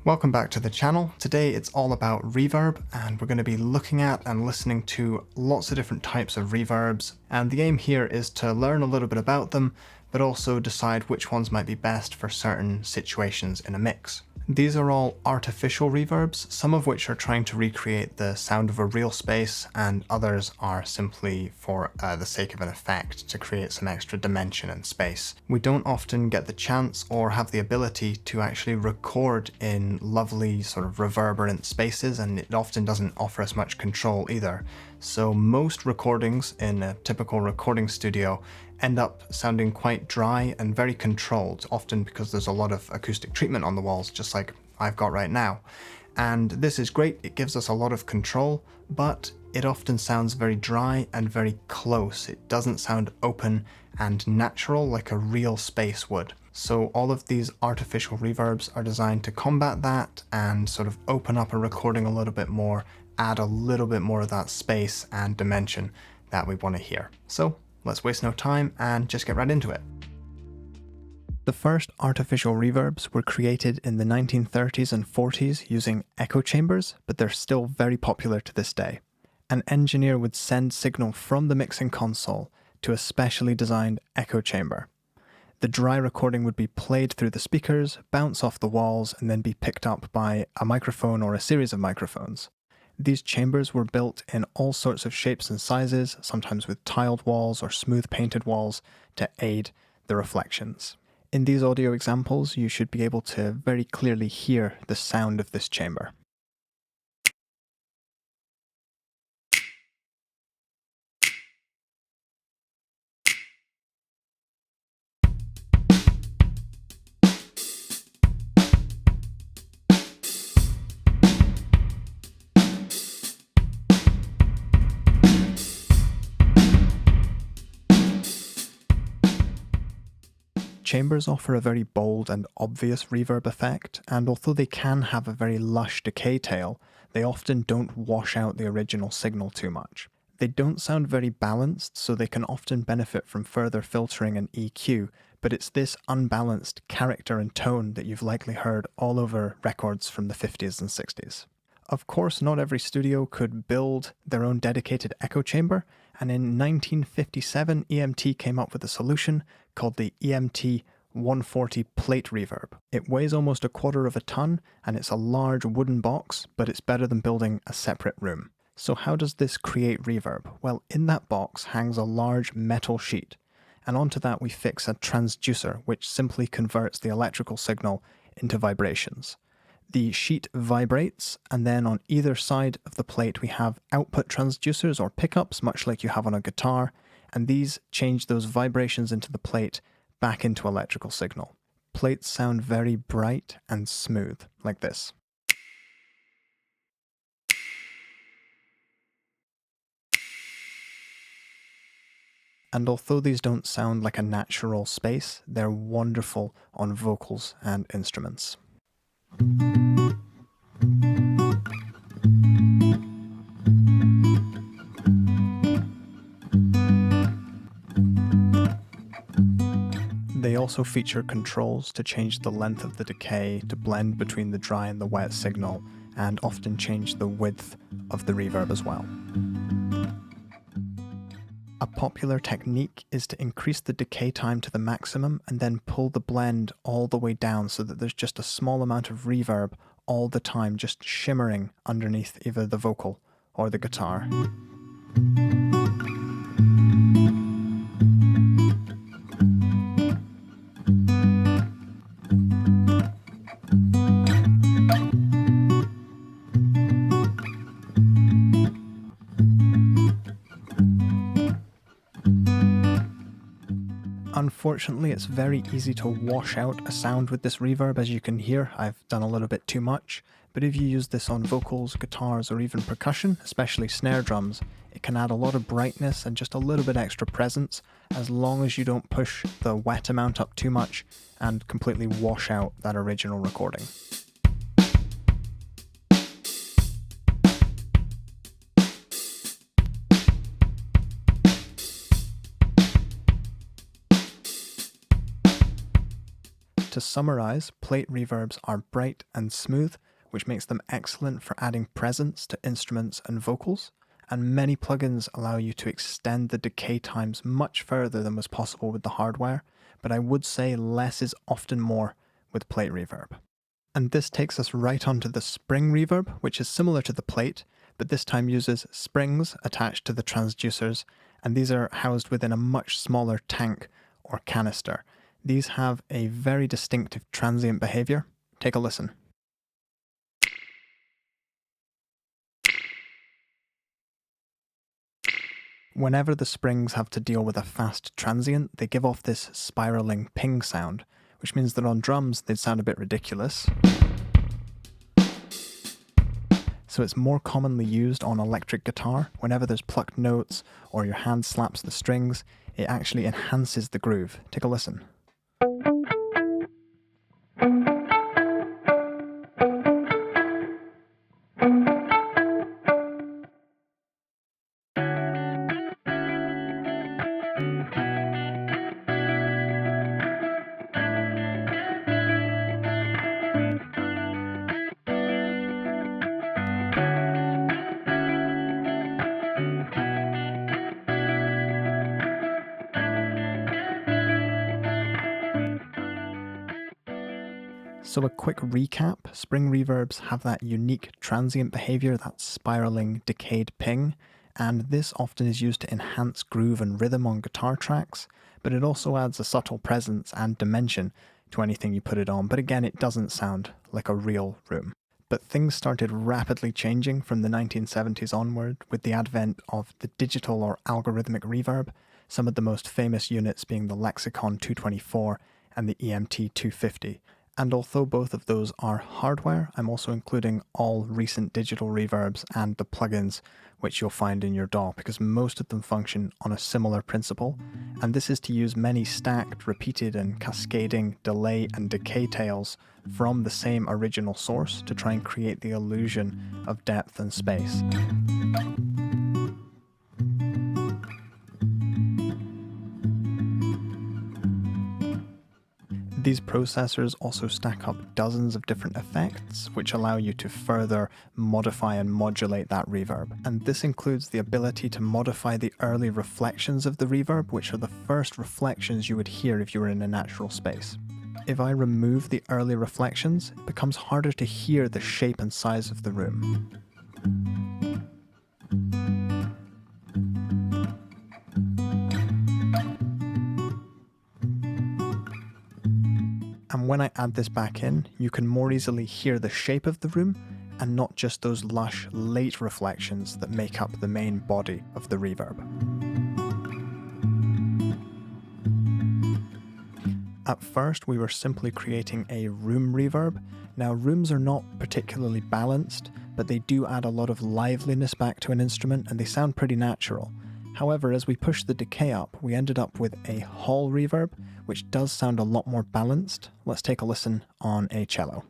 Welcome back to the channel. Today it's all about reverb, and we're going to be looking at and listening to lots of different types of reverbs, and the aim here is to learn a little bit about them, but also decide which ones might be best for certain situations in a mix. These are all artificial reverbs, some of which are trying to recreate the sound of a real space, and others are simply for the sake of an effect to create some extra dimension and space. We don't often get the chance or have the ability to actually record in lovely sort of reverberant spaces, and it often doesn't offer us much control either. So most recordings in a typical recording studio end up sounding quite dry and very controlled, often because there's a lot of acoustic treatment on the walls, just like I've got right now. And this is great, it gives us a lot of control, but it often sounds very dry and very close. It doesn't sound open and natural like a real space would. So all of these artificial reverbs are designed to combat that and sort of open up a recording a little bit more, add a little bit more of that space and dimension that we want to hear. So let's waste no time and just get right into it. The first artificial reverbs were created in the 1930s and 40s using echo chambers, but they're still very popular to this day. An engineer would send signal from the mixing console to a specially designed echo chamber. The dry recording would be played through the speakers, bounce off the walls, and then be picked up by a microphone or a series of microphones. These chambers were built in all sorts of shapes and sizes, sometimes with tiled walls or smooth painted walls to aid the reflections. In these audio examples, you should be able to very clearly hear the sound of this chamber. Chambers offer a very bold and obvious reverb effect, and although they can have a very lush decay tail, they often don't wash out the original signal too much. They don't sound very balanced, so they can often benefit from further filtering and EQ, but it's this unbalanced character and tone that you've likely heard all over records from the 50s and 60s. Of course, not every studio could build their own dedicated echo chamber, and in 1957 EMT came up with a solution called the EMT 140 plate reverb. It weighs almost 1/4 of a ton, and it's a large wooden box, but it's better than building a separate room. So how does this create reverb? Well, in that box hangs a large metal sheet, and onto that we fix a transducer, which simply converts the electrical signal into vibrations. The sheet vibrates, and then on either side of the plate we have output transducers or pickups, much like you have on a guitar, and these change those vibrations into the plate back into electrical signal. Plates sound very bright and smooth, like this. And although these don't sound like a natural space, they're wonderful on vocals and instruments. They also feature controls to change the length of the decay to blend between the dry and the wet signal, and often change the width of the reverb as well. A popular technique is to increase the decay time to the maximum and then pull the blend all the way down so that there's just a small amount of reverb all the time, just shimmering underneath either the vocal or the guitar. Unfortunately, it's very easy to wash out a sound with this reverb. As you can hear, I've done a little bit too much, but if you use this on vocals, guitars, or even percussion, especially snare drums, it can add a lot of brightness and just a little bit extra presence, as long as you don't push the wet amount up too much and completely wash out that original recording. To summarize, plate reverbs are bright and smooth, which makes them excellent for adding presence to instruments and vocals, and many plugins allow you to extend the decay times much further than was possible with the hardware, but I would say less is often more with plate reverb. And this takes us right onto the spring reverb, which is similar to the plate, but this time uses springs attached to the transducers, and these are housed within a much smaller tank or canister. These have a very distinctive transient behavior. Take a listen. Whenever the springs have to deal with a fast transient, they give off this spiraling ping sound, which means that on drums they'd sound a bit ridiculous. So it's more commonly used on electric guitar. Whenever there's plucked notes or your hand slaps the strings, it actually enhances the groove. Take a listen. So a quick recap, spring reverbs have that unique transient behavior, that spiraling, decayed ping, and this often is used to enhance groove and rhythm on guitar tracks, but it also adds a subtle presence and dimension to anything you put it on, but again it doesn't sound like a real room. But things started rapidly changing from the 1970s onward with the advent of the digital or algorithmic reverb, some of the most famous units being the Lexicon 224 and the EMT 250. And although both of those are hardware, I'm also including all recent digital reverbs and the plugins which you'll find in your DAW, because most of them function on a similar principle, and this is to use many stacked, repeated and cascading delay and decay tails from the same original source to try and create the illusion of depth and space. These processors also stack up dozens of different effects, which allow you to further modify and modulate that reverb. And this includes the ability to modify the early reflections of the reverb, which are the first reflections you would hear if you were in a natural space. If I remove the early reflections, it becomes harder to hear the shape and size of the room. And when I add this back in, you can more easily hear the shape of the room and not just those lush, late reflections that make up the main body of the reverb. At first, we were simply creating a room reverb. Now, rooms are not particularly balanced, but they do add a lot of liveliness back to an instrument and they sound pretty natural. However, as we pushed the decay up, we ended up with a hall reverb, which does sound a lot more balanced. Let's take a listen on a cello.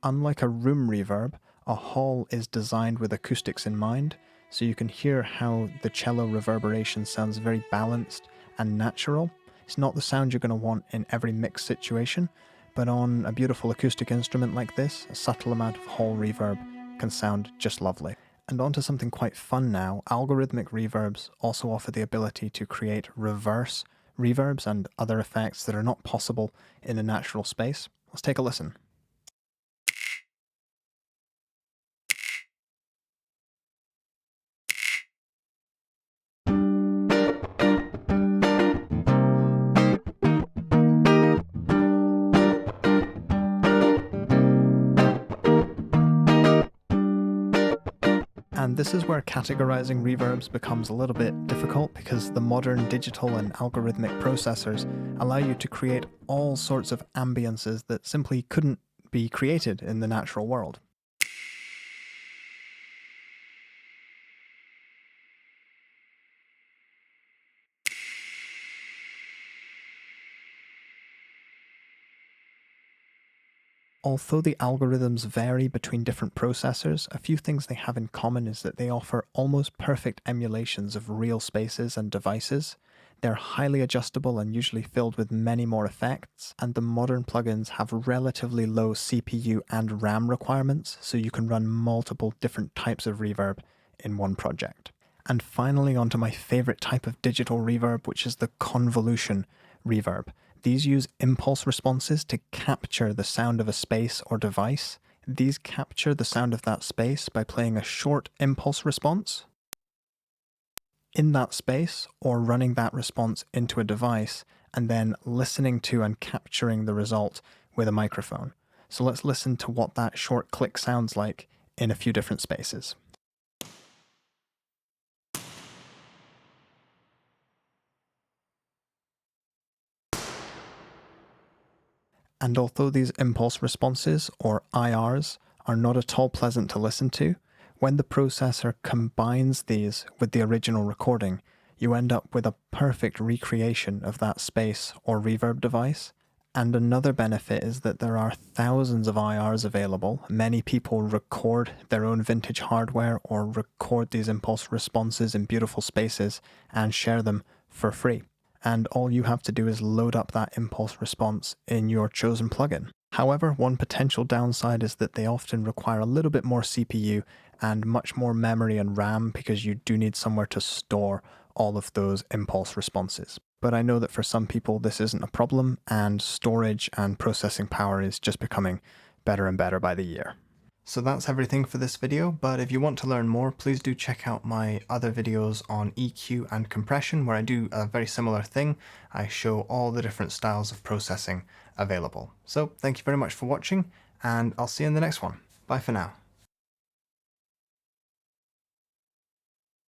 Unlike a room reverb, a hall is designed with acoustics in mind, so you can hear how the cello reverberation sounds very balanced and natural. It's not the sound you're going to want in every mix situation, but on a beautiful acoustic instrument like this, a subtle amount of hall reverb can sound just lovely. And onto something quite fun now, algorithmic reverbs also offer the ability to create reverse reverbs and other effects that are not possible in a natural space. Let's take a listen. And this is where categorizing reverbs becomes a little bit difficult, because the modern digital and algorithmic processors allow you to create all sorts of ambiances that simply couldn't be created in the natural world. Although the algorithms vary between different processors, a few things they have in common is that they offer almost perfect emulations of real spaces and devices. They're highly adjustable and usually filled with many more effects, and the modern plugins have relatively low CPU and RAM requirements, so you can run multiple different types of reverb in one project. And finally, onto my favorite type of digital reverb, which is the convolution reverb. These use impulse responses to capture the sound of a space or device. These capture the sound of that space by playing a short impulse response in that space or running that response into a device and then listening to and capturing the result with a microphone. So let's listen to what that short click sounds like in a few different spaces. And although these impulse responses, or IRs, are not at all pleasant to listen to, when the processor combines these with the original recording, you end up with a perfect recreation of that space or reverb device. And another benefit is that there are thousands of IRs available. Many people record their own vintage hardware or record these impulse responses in beautiful spaces and share them for free. And all you have to do is load up that impulse response in your chosen plugin. However, one potential downside is that they often require a little bit more CPU and much more memory and RAM because you do need somewhere to store all of those impulse responses. But I know that for some people this isn't a problem, and storage and processing power is just becoming better and better by the year. So that's everything for this video, but if you want to learn more, please do check out my other videos on EQ and compression, where I do a very similar thing. I show all the different styles of processing available. So thank you very much for watching, and I'll see you in the next one. Bye for now.